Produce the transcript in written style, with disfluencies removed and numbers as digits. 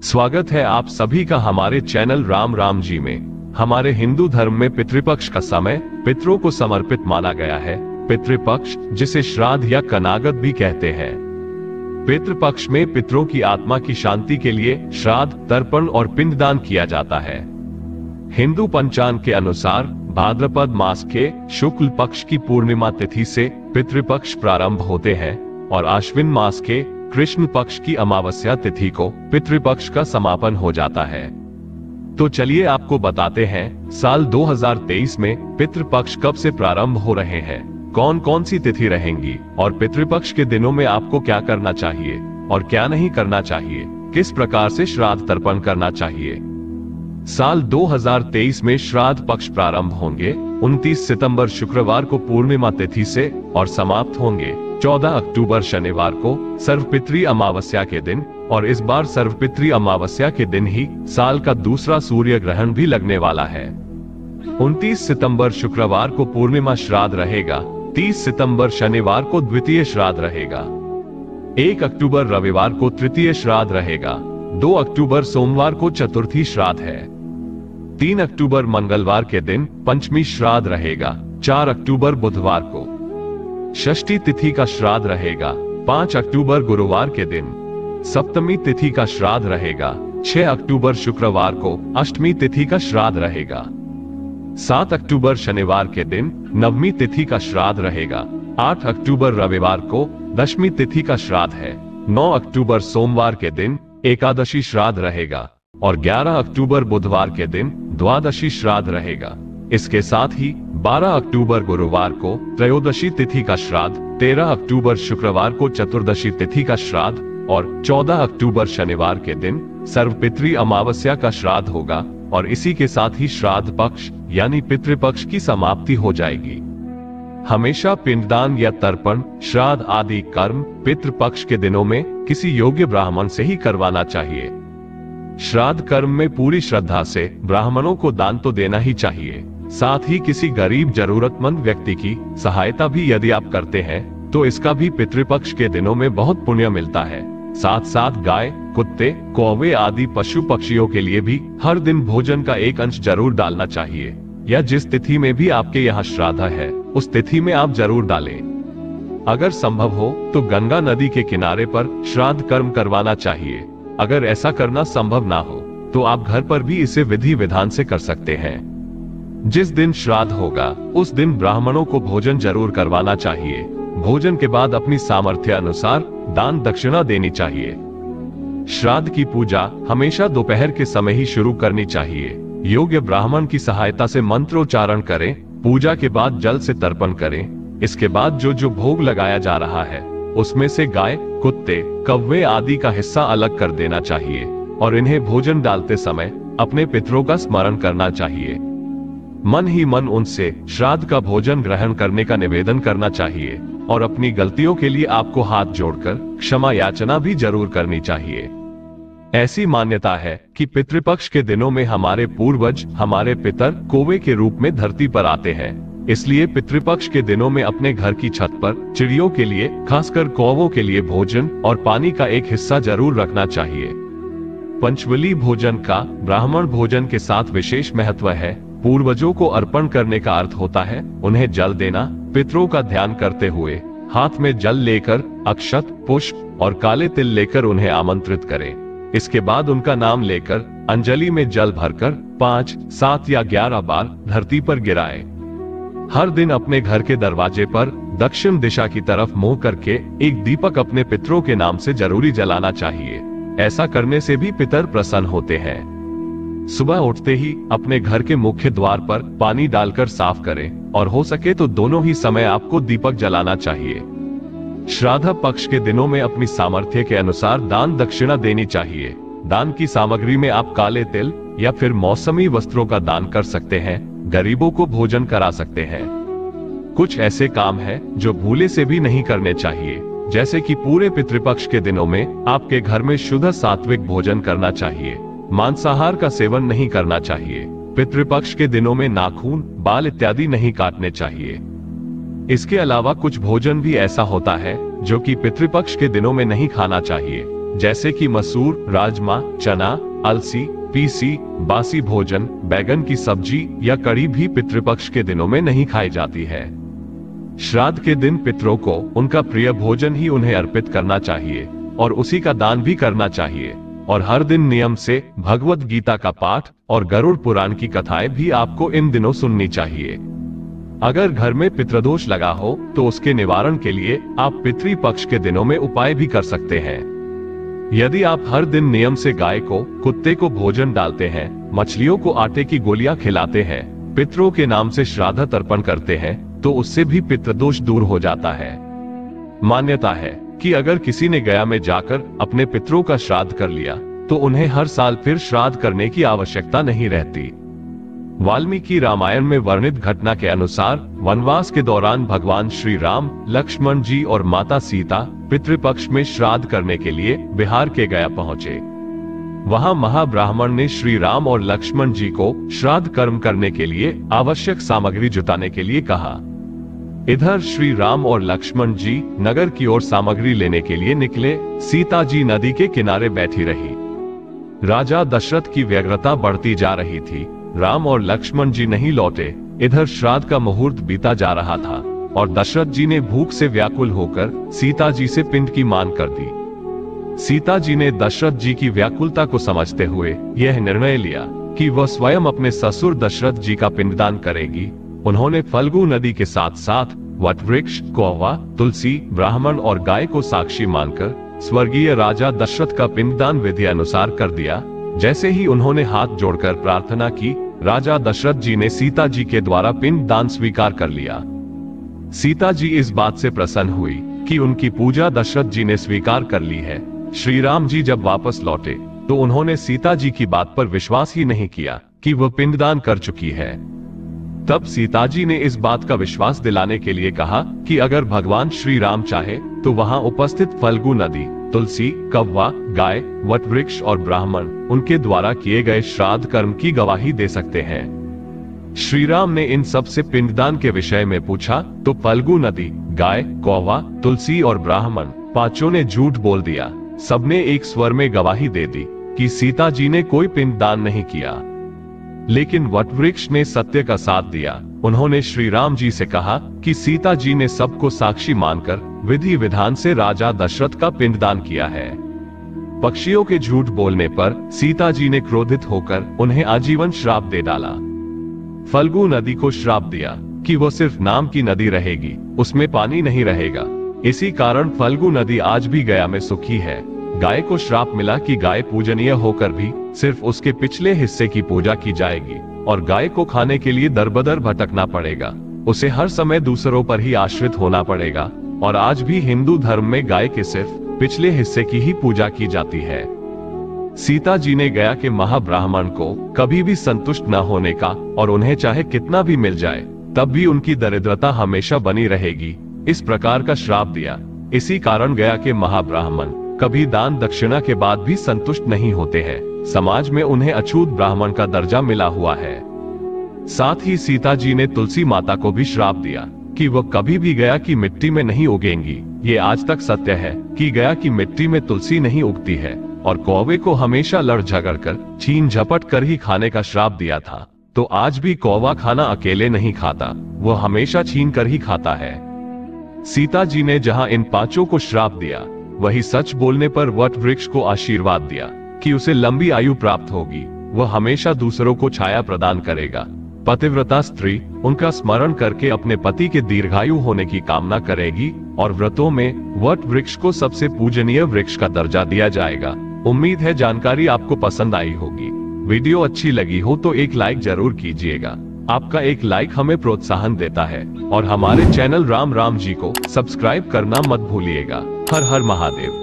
स्वागत है आप सभी का हमारे चैनल राम राम जी में। हमारे हिंदू धर्म में पितृपक्ष का समय पितरों को समर्पित माना गया है। पितृपक्ष, जिसे श्राद्ध या कनागत भी कहते हैं। पितृपक्ष में पितरों की आत्मा की शांति के लिए श्राद्ध, तर्पण और पिंडदान किया जाता है। हिंदू पंचांग के अनुसार भाद्रपद मास के शुक्ल पक्ष की पूर्णिमा तिथि से पितृपक्ष प्रारंभ होते हैं और आश्विन मास के कृष्ण पक्ष की अमावस्या तिथि को पितृपक्ष का समापन हो जाता है। तो चलिए आपको बताते हैं साल 2023 में पितृपक्ष कब से प्रारंभ हो रहे हैं, कौन कौन सी तिथि रहेंगी और पितृपक्ष के दिनों में आपको क्या करना चाहिए और क्या नहीं करना चाहिए, किस प्रकार से श्राद्ध तर्पण करना चाहिए। साल 2023 में श्राद्ध पक्ष प्रारंभ होंगे 29 सितंबर शुक्रवार को पूर्णिमा तिथि से और समाप्त होंगे 14 अक्टूबर शनिवार को सर्वपितृ अमावस्या के दिन। और इस बार सर्वपितृ अमावस्या के दिन ही साल का दूसरा सूर्य ग्रहण भी लगने वाला है। 29 सितंबर शुक्रवार को पूर्णिमा श्राद्ध रहेगा, 30 सितंबर शनिवार को द्वितीय श्राद्ध रहेगा, 1 अक्टूबर रविवार को तृतीय श्राद्ध रहेगा, 2 अक्टूबर सोमवार को चतुर्थी श्राद्ध है, 3 अक्टूबर मंगलवार के दिन पंचमी श्राद्ध रहेगा, 4 अक्टूबर बुधवार को षष्ठी तिथि का श्राद्ध रहेगा, 5 अक्टूबर गुरुवार के दिन सप्तमी तिथि का श्राद्ध रहेगा, 6 अक्टूबर शुक्रवार को अष्टमी तिथि का श्राद्ध रहेगा, 7 अक्टूबर शनिवार के दिन नवमी तिथि का श्राद्ध रहेगा, 8 अक्टूबर रविवार को दशमी तिथि का श्राद्ध है, 9 अक्टूबर सोमवार के दिन एकादशी श्राद्ध रहेगा और 11 अक्टूबर बुधवार के दिन द्वादशी श्राद्ध रहेगा। इसके साथ ही 12 अक्टूबर गुरुवार को त्रयोदशी तिथि का श्राद्ध, 13 अक्टूबर शुक्रवार को चतुर्दशी तिथि का श्राद्ध और 14 अक्टूबर शनिवार के दिन सर्वपितृ अमावस्या का श्राद्ध होगा और इसी के साथ ही श्राद्ध पक्ष यानी पितृपक्ष की समाप्ति हो जाएगी। हमेशा पिंडदान या तर्पण, श्राद्ध आदि कर्म पितृपक्ष के दिनों में किसी योग्य ब्राह्मण से ही करवाना चाहिए। श्राद्ध कर्म में पूरी श्रद्धा से ब्राह्मणों को दान तो देना ही चाहिए, साथ ही किसी गरीब जरूरतमंद व्यक्ति की सहायता भी यदि आप करते हैं तो इसका भी पितृपक्ष के दिनों में बहुत पुण्य मिलता है। साथ साथ गाय, कुत्ते, कौवे आदि पशु पक्षियों के लिए भी हर दिन भोजन का एक अंश जरूर डालना चाहिए, या जिस तिथि में भी आपके यहाँ श्राद्ध है उस तिथि में आप जरूर डालें। अगर संभव हो तो गंगा नदी के किनारे पर श्राद्ध कर्म करवाना चाहिए। अगर ऐसा करना संभव ना हो तो आप घर पर भी इसे विधि विधान से कर सकते हैं। जिस दिन श्राद्ध होगा उस दिन ब्राह्मणों को भोजन जरूर करवाना चाहिए। भोजन के बाद अपनी सामर्थ्य अनुसार दान दक्षिणा देनी चाहिए। श्राद्ध की पूजा हमेशा दोपहर के समय ही शुरू करनी चाहिए। योग्य ब्राह्मण की सहायता से मंत्रोच्चारण करें, पूजा के बाद जल से तर्पण करें। इसके बाद जो भोग लगाया जा रहा है उसमें से गाय, कुत्ते, कौवे आदि का हिस्सा अलग कर देना चाहिए और इन्हें भोजन डालते समय अपने पितरों का स्मरण करना चाहिए। मन ही मन उनसे श्राद्ध का भोजन ग्रहण करने का निवेदन करना चाहिए और अपनी गलतियों के लिए आपको हाथ जोड़कर क्षमा याचना भी जरूर करनी चाहिए। ऐसी मान्यता है कि पितृपक्ष के दिनों में हमारे पूर्वज, हमारे पितर कौवे के रूप में धरती पर आते हैं। इसलिए पितृपक्ष के दिनों में अपने घर की छत पर चिड़ियों के लिए, खासकर कौवों के लिए भोजन और पानी का एक हिस्सा जरूर रखना चाहिए। पंचबली भोजन का ब्राह्मण भोजन के साथ विशेष महत्व है। पूर्वजों को अर्पण करने का अर्थ होता है उन्हें जल देना। पितरों का ध्यान करते हुए हाथ में जल लेकर अक्षत, पुष्प और काले तिल लेकर उन्हें आमंत्रित करें। इसके बाद उनका नाम लेकर अंजलि में जल भरकर 5, 7 या 11 बार धरती पर गिराएं। हर दिन अपने घर के दरवाजे पर दक्षिण दिशा की तरफ मुंह करके एक दीपक अपने पितरों के नाम से जरूरी जलाना चाहिए। ऐसा करने से भी पितर प्रसन्न होते हैं। सुबह उठते ही अपने घर के मुख्य द्वार पर पानी डालकर साफ करें और हो सके तो दोनों ही समय आपको दीपक जलाना चाहिए। श्राद्ध पक्ष के दिनों में अपनी सामर्थ्य के अनुसार दान दक्षिणा देनी चाहिए। दान की सामग्री में आप काले तिल या फिर मौसमी वस्त्रों का दान कर सकते हैं, गरीबों को भोजन करा सकते हैं। कुछ ऐसे काम हैं जो भूले से भी नहीं करने चाहिए, जैसे कि पूरे पितृपक्ष के दिनों में आपके घर में शुद्ध सात्विक भोजन करना चाहिए। मांसाहार का सेवन नहीं करना चाहिए। पितृपक्ष के दिनों में नाखून, बाल इत्यादि नहीं काटने चाहिए। इसके अलावा कुछ भोजन भी ऐसा होता है जो कि पितृपक्ष के दिनों में नहीं खाना चाहिए। जैसे कि मसूर, राजमा, चना, अलसी, पीसी, बासी भोजन, बैगन की सब्जी या कड़ी भी पितृपक्ष के दिनों में नहीं खाई जाती है। श्राद्ध के दिन पितरों को उनका प्रिय भोजन ही उन्हें अर्पित करना चाहिए और उसी का दान भी करना चाहिए। और हर दिन नियम से भगवत गीता का पाठ और गरुड़ पुराण की कथाएं भी आपको इन दिनों सुननी चाहिए। अगर घर में पितृदोष लगा हो तो उसके निवारण के लिए आप पितृपक्ष के दिनों में उपाय भी कर सकते हैं। यदि आप हर दिन नियम से गाय को, कुत्ते को भोजन डालते हैं, मछलियों को आटे की गोलियां खिलाते हैं, पितरों के नाम से श्राद्ध तर्पण करते हैं, तो उससे भी पितृदोष दूर हो जाता है। मान्यता है कि अगर किसी ने गया में जाकर अपने पितरों का श्राद्ध कर लिया तो उन्हें हर साल फिर श्राद्ध करने की आवश्यकता नहीं रहती। वाल्मीकि रामायण में वर्णित घटना के अनुसार वनवास के दौरान भगवान श्री राम, लक्ष्मण जी और माता सीता पितृपक्ष में श्राद्ध करने के लिए बिहार के गया पहुंचे। वहां महाब्राह्मण ने श्री राम और लक्ष्मण जी को श्राद्ध कर्म करने के लिए आवश्यक सामग्री जुटाने के लिए कहा। इधर श्री राम और लक्ष्मण जी नगर की ओर सामग्री लेने के लिए निकले। सीता जी नदी के किनारे बैठी रही। राजा दशरथ की व्यग्रता बढ़ती जा रही थी। राम और लक्ष्मण जी नहीं लौटे। इधर श्राद्ध का मुहूर्त बीता जा रहा था और दशरथ जी ने भूख से व्याकुल होकर सीता जी से पिंड की मांग कर दी। सीता जी ने दशरथ जी की व्याकुलता को समझते हुए यह निर्णय लिया कि वह स्वयं अपने ससुर दशरथ जी का पिंडदान करेगी। उन्होंने फल्गु नदी के साथ साथ वट वृक्ष, कौवा, तुलसी, ब्राह्मण और गाय को साक्षी मानकर स्वर्गीय राजा दशरथ का पिंडदान विधि अनुसार कर दिया। जैसे ही उन्होंने हाथ जोड़कर प्रार्थना की, राजा दशरथ जी ने सीता जी के द्वारा पिंडदान स्वीकार कर लिया। सीता जी इस बात से प्रसन्न हुई कि उनकी पूजा दशरथ जी ने स्वीकार कर ली है। श्री राम जी जब वापस लौटे तो उन्होंने सीता जी की बात पर विश्वास ही नहीं किया कि वह पिंडदान कर चुकी है। तब सीता जी ने इस बात का विश्वास दिलाने के लिए कहा कि अगर भगवान श्री राम चाहे तो वहां उपस्थित फल्गु नदी, तुलसी, कौवा, गाय, वट वृक्ष और ब्राह्मण उनके द्वारा किए गए श्राद्ध कर्म की गवाही दे सकते हैं। श्री राम ने इन सब से पिंडदान के विषय में पूछा तो फल्गु नदी, गाय, कौवा, तुलसी और ब्राह्मण पांचों ने झूठ बोल दिया। सबने एक स्वर में गवाही दे दी कि सीता जी ने कोई पिंडदान नहीं किया। लेकिन वटवृक्ष ने सत्य का साथ दिया। उन्होंने श्री राम जी से कहा कि सीता जी ने सबको साक्षी मानकर विधि विधान से राजा दशरथ का पिंडदान किया है। पक्षियों के झूठ बोलने पर सीता जी ने क्रोधित होकर उन्हें आजीवन श्राप दे डाला। फल्गु नदी को श्राप दिया कि वो सिर्फ नाम की नदी रहेगी, उसमें पानी नहीं रहेगा। इसी कारण फल्गु नदी आज भी गया में सुखी है। गाय को श्राप मिला कि गाय पूजनीय होकर भी सिर्फ उसके पिछले हिस्से की पूजा की जाएगी और गाय को खाने के लिए दरबदर भटकना पड़ेगा। उसे हर समय दूसरों पर ही आश्रित होना पड़ेगा। और आज भी हिंदू धर्म में गाय के सिर्फ पिछले हिस्से की ही पूजा की जाती है। सीता जी ने गया के महाब्राह्मण को कभी भी संतुष्ट न होने का और उन्हें चाहे कितना भी मिल जाए तब भी उनकी दरिद्रता हमेशा बनी रहेगी, इस प्रकार का श्राप दिया। इसी कारण गया के महाब्राह्मण कभी दान दक्षिणा के बाद भी संतुष्ट नहीं होते हैं। समाज में उन्हें अछूत ब्राह्मण का दर्जा मिला हुआ है। साथ ही सीता जी ने तुलसी माता को भी श्राप दिया कि वह कभी भी गया की मिट्टी में नहीं उगेंगी। ये आज तक सत्य है कि गया की मिट्टी में तुलसी नहीं उगती है। और कौवे को हमेशा लड़ झगड़ कर, छीन झपट कर ही खाने का श्राप दिया था। तो आज भी कौवा खाना अकेले नहीं खाता, वह हमेशा छीन कर ही खाता है। सीता जी ने जहां इन पांचों को श्राप दिया, वही सच बोलने पर वट वृक्ष को आशीर्वाद दिया कि उसे लंबी आयु प्राप्त होगी, वह हमेशा दूसरों को छाया प्रदान करेगा। पतिव्रता स्त्री उनका स्मरण करके अपने पति के दीर्घायु होने की कामना करेगी और व्रतों में वट वृक्ष को सबसे पूजनीय वृक्ष का दर्जा दिया जाएगा। उम्मीद है जानकारी आपको पसंद आई होगी। वीडियो अच्छी लगी हो तो एक लाइक जरूर कीजिएगा। आपका एक लाइक हमें प्रोत्साहन देता है और हमारे चैनल राम राम जी को सब्सक्राइब करना मत भूलिएगा। हर हर महादेव।